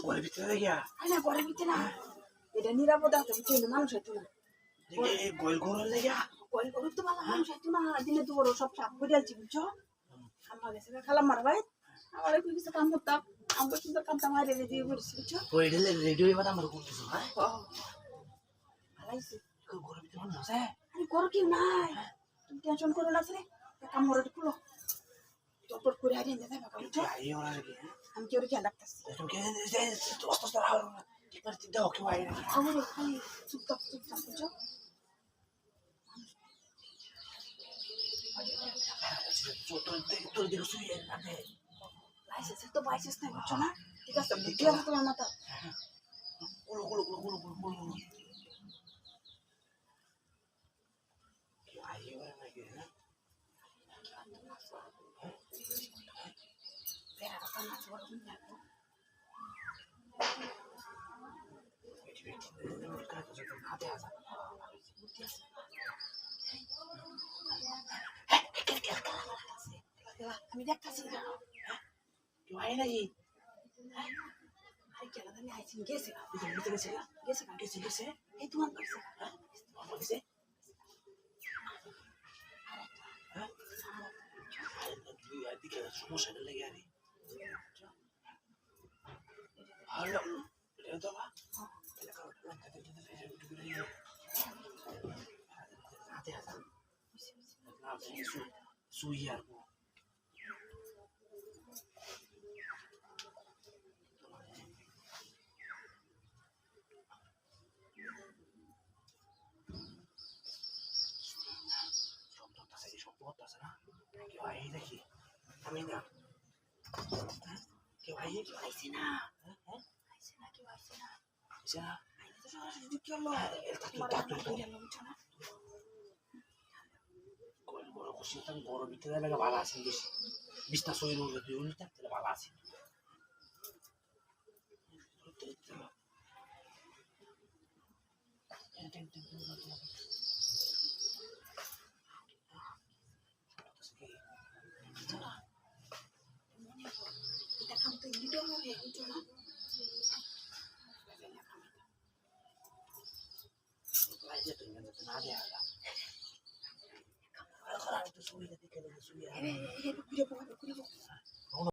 ঘরের ভিতরে গিয়া না ঘরের ভিতরে না এটা নিরাপদ আছে বুঝছো মানুষ হইতো না গোল গোল লেগা গোল গরু তো ভালো মানুষ হইতো না দিলে তো বড় সব সাপ করে আলছি বুঝছো আমার কাছে খালাম মার ভাই আমার কিছু কাম করতাম আমার সুন্দর কামটা মারে দিয়ে করেছি বুঝছো ওই রেডিও এবার আমার করতেছো হ্যাঁ ভালাইছে ঘরের ভিতরে মানুষ আছে আরে ঘর কেউ নাই তুমি টেনশন করো না রে কাম করে খুলো চটপট করে আগে নিয়ে যাবে বুঝছো আই ওরা কি আমি কি ওর খেয়াল রাখতেছি তুমি কে অস্ত অস্ত রাও ঠিক করে দাও কি ভাই আমার খালি চুপচাপ বুঝছো তোর দিকে শুয়ে আছে লাইসেন্স তো বাইসেন্স নাই বুঝছো না ঠিক আছে বুদ্ধি আছে তোমার মাথা গুলো গুলো গুলো গুলো গুলো গুলো গুলো কি আই ওরা নাকি হ্যাঁ বেড়া কথা না বড় তুমি দেখো হাতে আসা আমি দেখতেছি কেউ আয় নাকি আরে কেন আমি আইছি গেছে গেছে গেছে গেছে গেছে গেছে এই তোমার কাছে গেছে হ্যাঁ দিকে সমস্যাটা লেগে আরে ভালো এটা তো হাতে আসা শুয়ে আর দেখি আমি না কেউ আই কেউ আইছে না আইছে না কেউ আইছে না যা আইলে তো সরাসরি কি হলো তোমার বুঝছো না বড় খুশি হতাম বড় ভিতরে লাগে ভালো আছেন বেশি বিছনা শরীর উঠবে তুই উনি থাকতে ভালো আছে এটা কাম তো ভিডিও হবে বুঝছো না না দেয়া ঘুরে ঘুরে